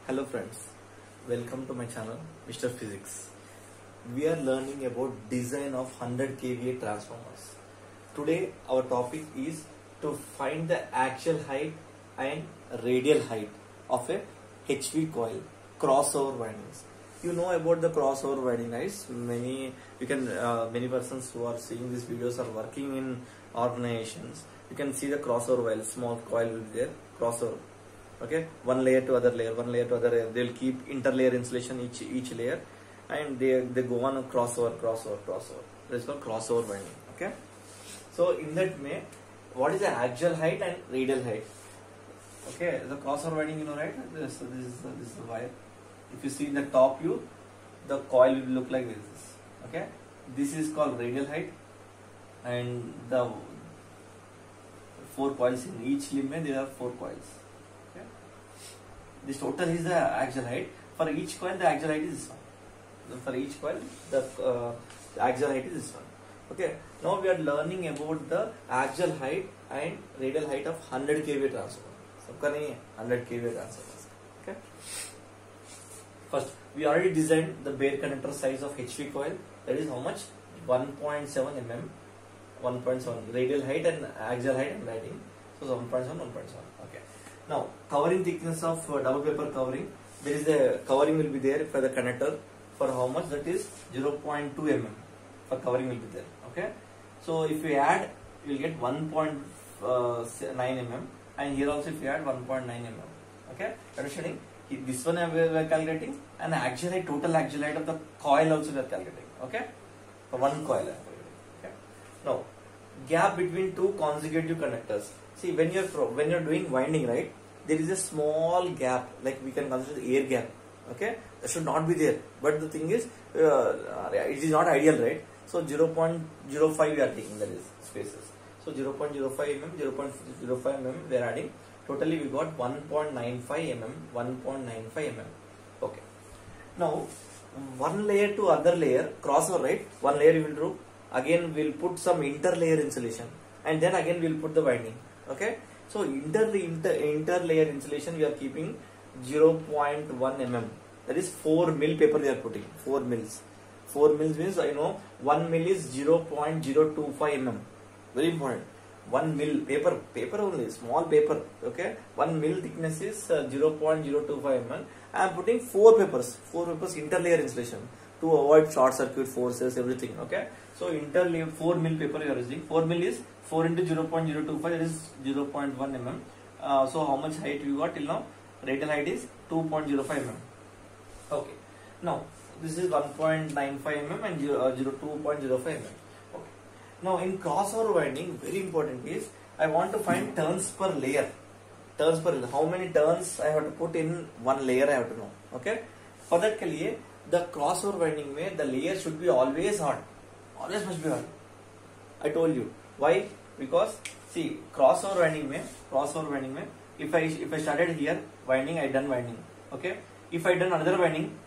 Hello friends, welcome to my channel Mr. Physics. We are learning about design of 100 kVA transformers. Today our topic is to find the axial height and radial height of a HV coil crossover windings. You know about the crossover winding, guys. Many persons who are seeing these videos are working in organizations. You can see the crossover coil, small coil will be there, crossover. Okay, one layer to other layer, one layer to other layer. They'll keep interlayer insulation each layer, and they go on a crossover. That is called crossover winding. Okay, so in that way, what is the axial height and radial height? Okay, the crossover winding, you know, right? This is the wire. If you see in the top view, the coil will look like this. Okay, this is called radial height, and the 4 coils in each limb. There are 4 coils. This total is the axial height. For each coil, the axial height is this one. For each coil, the axial height is this one. Okay. Now we are learning about the axial height and radial height of 100 kVA transformer. सबका नहीं है 100 kVA transformers. Okay. First, we already designed the bare conductor size of HV coil. That is how much? 1.7 mm. 1.7 radial height and axial height and writing. So 1.7. Okay. Now, covering thickness of double paper covering, there is a covering will be there for the connector. For how much? That is 0.2 mm for covering will be there. Okay. So if we add, you will get 1.9 mm, and here also if you add 1.9 mm. Okay. Understanding? This one we are calculating, and axial height, total axial height of the coil also we are calculating. Okay. For one coil. Okay. Now, gap between two consecutive conductors. See, when you're doing winding, right, there is a small gap, like we can consider the air gap. Okay, that should not be there. But the thing is, it is not ideal, right? So 0.05 we are taking, that is spaces. So 0.05 mm, 0.05 mm we are adding. Totally we got 1.95 mm, 1.95 mm. Okay. Now one layer to other layer crossover, right? One layer you will do. Again we'll put some interlayer insulation, and then again we'll put the winding. Okay, so interlayer insulation we are keeping 0.1 mm. That is 4 mil paper we are putting. 4 mils. 4 mils means, I know 1 mil is 0.025 mm. Very important. 1 mil paper only, small paper. Okay, 1 mil thickness is 0.025 mm. I am putting 4 papers interlayer insulation to avoid short circuit forces, everything. Okay, so interlayer 4 mil paper we are using. 4 mil is 4 into 0.025, that is 0.1 mm. So how much height we got till now? Radial height is 2.05 mm. Okay. Now this is 1.95 mm and 2.05 mm. Okay. Now in crossover winding, very important is I want to find turns per layer. How many turns I have to put in one layer I have to know. Okay. For that ke liye, the crossover winding mein the layer should be always odd. Always must be odd. I told you. Why? Because see, crossover winding mein, if I started here winding, I done winding. Okay. If I done another winding,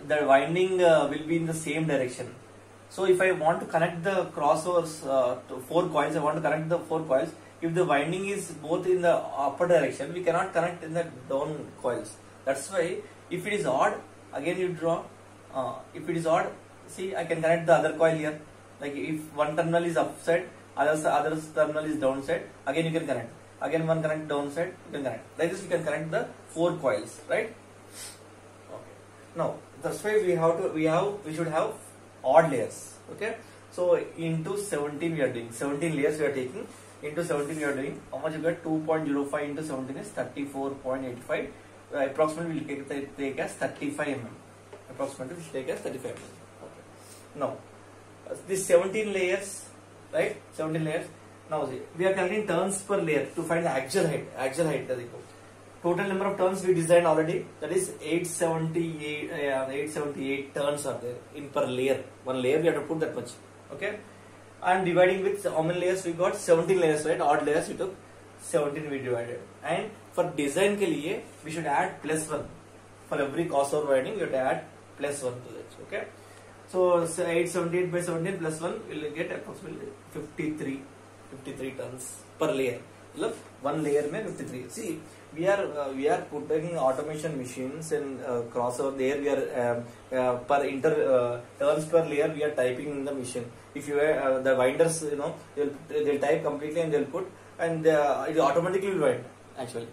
the winding will be in the same direction. So if I want to connect the crossovers to 4 coils, I want to connect the 4 coils. If the winding is both in the upper direction, we cannot connect in the down coils. That's why if it is odd, again you draw. If it is odd, see, I can connect the other coil here. Like if one terminal is upside, other terminal is downside, again you can connect. Again one connect downside, you can connect. Like this you can connect the 4 coils, right? Okay. Now that's why we should have odd layers. Okay. So into 17 we are doing 17 layers we are taking. Into 17 we are doing, how much you get? 2.05 into 17 is 34.85. Approximately we will take as 35 mm. Approximately we will take as 35 mm. Okay. Now these 17 layers, right? 17 layers. Now see, we are calculating turns per layer to find the axial height. Total number of turns we designed already. That is 878 turns are there in per layer. One layer we have to put that much. Okay. I am dividing with how many layers we got? 17 layers, right? Odd layers we took 17 we divided. And for design ke liye we should add +1. For every crossover winding you have to add +1 to that. Okay. So 878 by 17 +1 will get approximately 53 turns per layer. मतलब one layer में 53. See, we are putting automation machines and crossover there. We are per turns per layer we are typing in the machine. If you the winders, they'll type completely and they'll put, and it automatically will wind actually.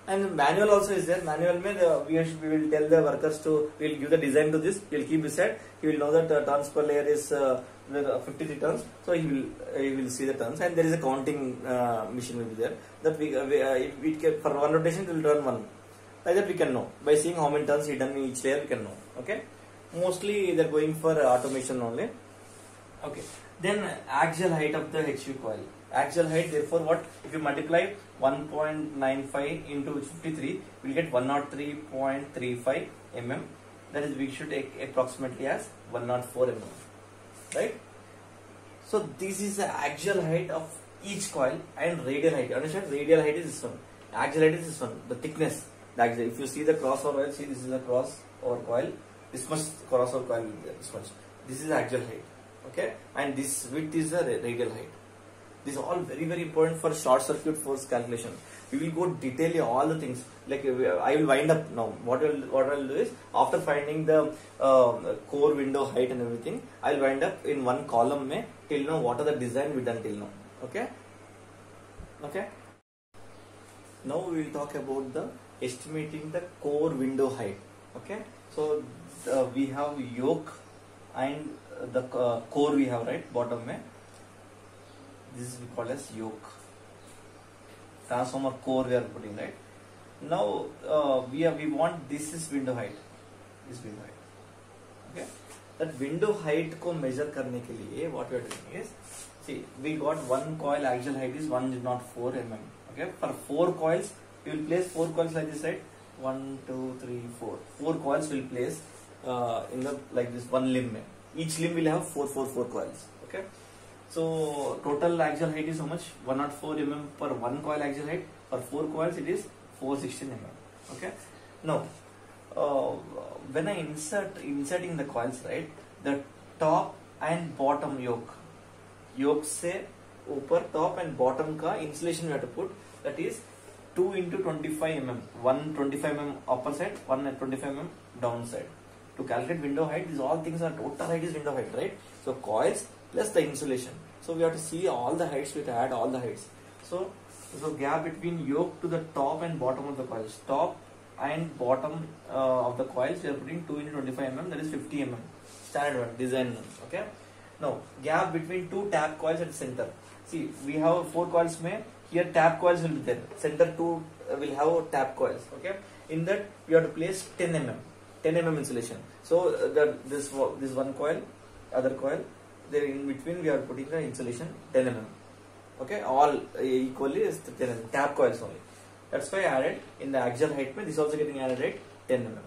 And manual also is there. Manual mein we will tell the workers to, we will give the design to this. He will keep beside. He will know that turns per layer is 53 turns. So he will see the turns, and there is a counting machine will be there. That we can, for one rotation it will turn one. Like that we can know by seeing how many turns he done in each layer. We can know. Okay. Mostly they are going for automation only. Okay. Then axial height of the HV coil. Axial height, therefore, what if you multiply 1.95 into 53, we will get 103.35 mm. That is, we should take approximately as 104 mm, right? So this is the axial height of each coil and radial height. Understand? Radial height is this one. Axial height is this one. The thickness. The axial. If you see the crossover coil, see this is the crossover coil. This much crossover coil will be there. This much. This is the axial height. Okay, and this width is the radial height. This is all very, very important for short circuit force calculation. We will go detail all the things. Like I will wind up now. What I will do is, after finding the core window height and everything, I will wind up in one column mein till now what are the design we done till now. Okay. Okay. Now we will talk about the estimating the core window height. Okay. So we have yoke and the core we have, right, bottom mein. This is we call as yoke. Transformer core we are putting, right. Now we want this is window height. This window height. Okay. That window height ko measure karne ke liye what we are doing is, see, we got one coil axial height is 104 mm. Okay. For 4 coils, we will place 4 coils like this, right. 1, 2, 3, 4. 4 coils will place in the like this one limb. Each limb will have 4 coils. Okay. So total axial height is how much? 104 mm per one coil axial height. For 4 coils it is 416 mm. Okay. Now when I inserting the coils, right, the top and bottom yoke se upar top and bottom ka insulation we have to put, that is 2 into 25 mm. 125 mm upper side, 125 mm down side. To calculate window height, these all things are total height is window height, right? So coils plus the insulation. So we have to see all the heights, we have to add all the heights. So gap between yoke to the top and bottom of the coils. Top and bottom of the coils, we are putting 2 into 25 mm, that is 50 mm. Standard one, design one. Okay. Now gap between 2 tap coils at center. See, we have 4 coils mein, here tap coils will be there. Center 2 will have tap coils. Okay. In that we have to place 10 mm. 10 mm insulation. So this one coil, other coil, there in between we are putting the insulation 10 mm. Okay, all equally is 10 mm. Tap coils only. That's why I added in the axial height. This is also getting added at 10 mm.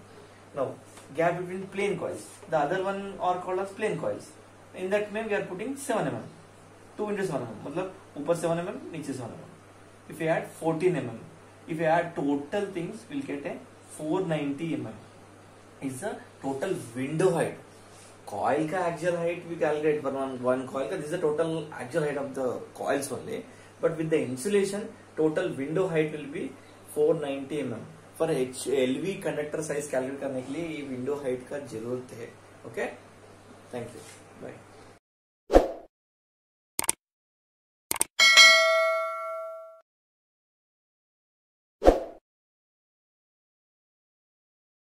Now gap between plain coils. The other one are called as plain coils. In that way we are putting 7 mm. 2 into 7 mm. मतलब ऊपर 7 mm, नीचे 7 mm. If we add 14 mm, if we add total things, we'll get a 490 mm. Is the total window height. Coil ka axial height we calculate for one coil. This is the total axial height of the coils only. But with the insulation, total window height will be 490 mm. For LV conductor size calculate करने के लिए ये window height का जरूरत है. Okay? Thank you. Bye.